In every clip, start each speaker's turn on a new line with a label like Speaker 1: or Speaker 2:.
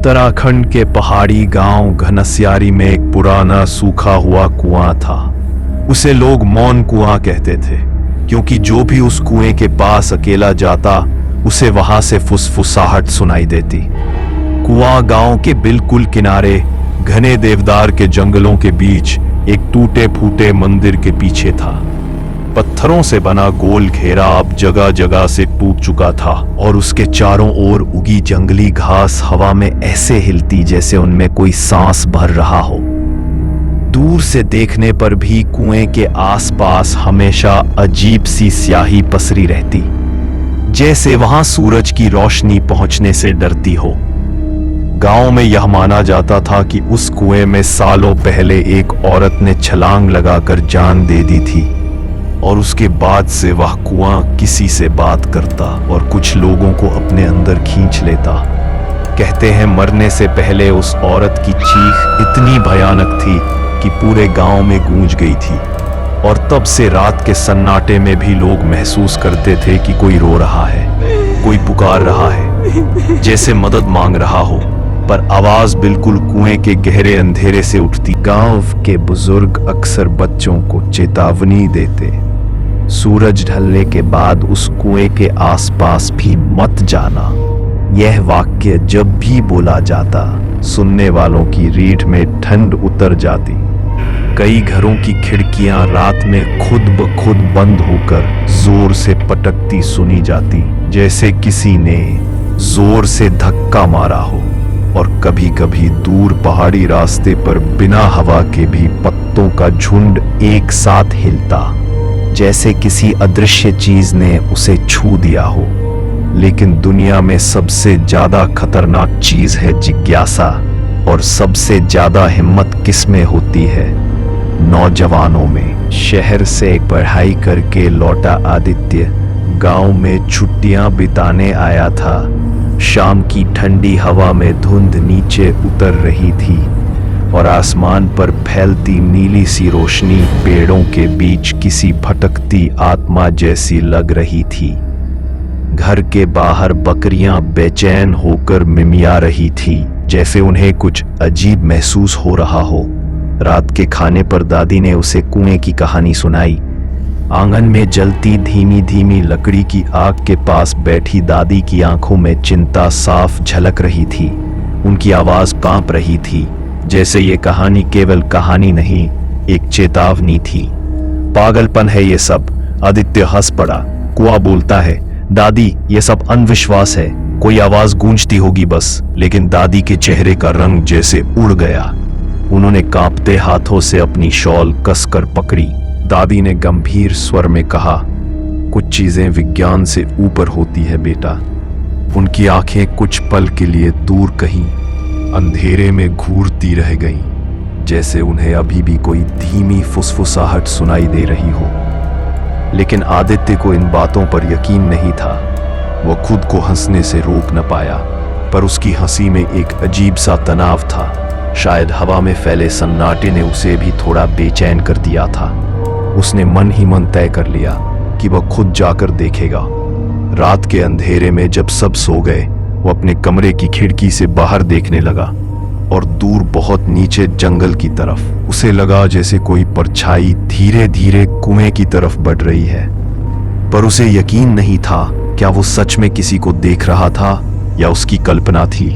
Speaker 1: उत्तराखंड के पहाड़ी गांव घनस्यारी में एक पुराना सूखा हुआ कुआं था। उसे लोग मौन कुआं कहते थे, क्योंकि जो भी उस कुएं के पास अकेला जाता उसे वहां से फुसफुसाहट सुनाई देती। कुआं गांव के बिल्कुल किनारे घने देवदार के जंगलों के बीच एक टूटे फूटे मंदिर के पीछे था। पत्थरों से बना गोल घेरा अब जगह जगह से टूट चुका था और उसके चारों ओर उगी जंगली घास हवा में ऐसे हिलती जैसे उनमें कोई सांस भर रहा हो। दूर से देखने पर भी कुएं के आसपास हमेशा अजीब सी स्याही पसरी रहती, जैसे वहां सूरज की रोशनी पहुंचने से डरती हो। गांव में यह माना जाता था कि उस कुएं में सालों पहले एक औरत ने छलांग लगाकर जान दे दी थी और उसके बाद से वह कुआं किसी से बात करता और कुछ लोगों को अपने अंदर खींच लेता। कहते हैं मरने से पहले उस औरत की चीख इतनी भयानक थी कि पूरे गांव में गूंज गई थी और तब से रात के सन्नाटे में भी लोग महसूस करते थे कि कोई रो रहा है, कोई पुकार रहा है, जैसे मदद मांग रहा हो, पर आवाज बिल्कुल कुएं के गहरे अंधेरे से उठती। गांव के बुजुर्ग अक्सर बच्चों को चेतावनी देते, सूरज ढलने के बाद उस कुएं के आसपास भी मत जाना। यह वाक्य जब भी बोला जाता, सुनने वालों की रीढ़ में ठंड उतर जाती। कई घरों की खिड़कियां रात में खुद ब खुद बंद होकर जोर से पटकती सुनी जाती, जैसे किसी ने जोर से धक्का मारा हो। और कभी कभी दूर पहाड़ी रास्ते पर बिना हवा के भी पत्तों का झुंड एक साथ हिलता, जैसे किसी अदृश्य चीज ने उसे छू दिया हो। लेकिन दुनिया में सबसे ज्यादा खतरनाक चीज है जिज्ञासा, और सबसे ज्यादा हिम्मत किसमें होती है? नौजवानों में। शहर से पढ़ाई करके लौटा आदित्य गांव में छुट्टियां बिताने आया था। शाम की ठंडी हवा में धुंध नीचे उतर रही थी और आसमान पर फैलती नीली सी रोशनी पेड़ों के बीच किसी भटकती आत्मा जैसी लग रही थी। घर के बाहर बकरियां बेचैन होकर मिमिया रही थी, जैसे उन्हें कुछ अजीब महसूस हो रहा हो। रात के खाने पर दादी ने उसे कुएं की कहानी सुनाई। आंगन में जलती धीमी धीमी लकड़ी की आग के पास बैठी दादी की आंखों में चिंता साफ झलक रही थी। उनकी आवाज कांप रही थी, जैसे ये कहानी केवल कहानी नहीं, एक चेतावनी थी। पागलपन है ये सब, आदित्य हंस पड़ा। कुआं बोलता है, दादी ये सब अंधविश्वास है, कोई आवाज गूंजती होगी बस। लेकिन दादी के चेहरे का रंग जैसे उड़ गया। उन्होंने कांपते हाथों से अपनी शॉल कसकर पकड़ी। दादी ने गंभीर स्वर में कहा, कुछ चीजें विज्ञान से ऊपर होती है बेटा। उनकी आंखें कुछ पल के लिए दूर कहीं अंधेरे में घूरती रह गईं, जैसे उन्हें अभी भी कोई धीमी फुसफुसाहट सुनाई दे रही हो। लेकिन आदित्य को इन बातों पर यकीन नहीं था। वह खुद को हंसने से रोक न पाया, पर उसकी हंसी में एक अजीब सा तनाव था। शायद हवा में फैले सन्नाटे ने उसे भी थोड़ा बेचैन कर दिया था। उसने मन ही मन तय कर लिया कि वह खुद जाकर देखेगा। रात के अंधेरे में जब सब सो गए, वो अपने कमरे की खिड़की से बाहर देखने लगा और दूर बहुत नीचे जंगल की तरफ उसे लगा जैसे कोई परछाई धीरे धीरे कुएं की तरफ बढ़ रही है। पर उसे यकीन नहीं था क्या वो सच में किसी को देख रहा था या उसकी कल्पना थी।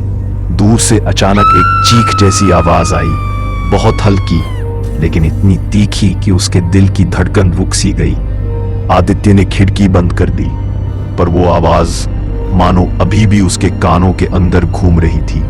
Speaker 1: दूर से अचानक एक चीख जैसी आवाज आई, बहुत हल्की लेकिन इतनी तीखी कि उसके दिल की धड़कन रुक सी गई। आदित्य ने खिड़की बंद कर दी, पर वो आवाज मानो अभी भी उसके कानों के अंदर घूम रही थी।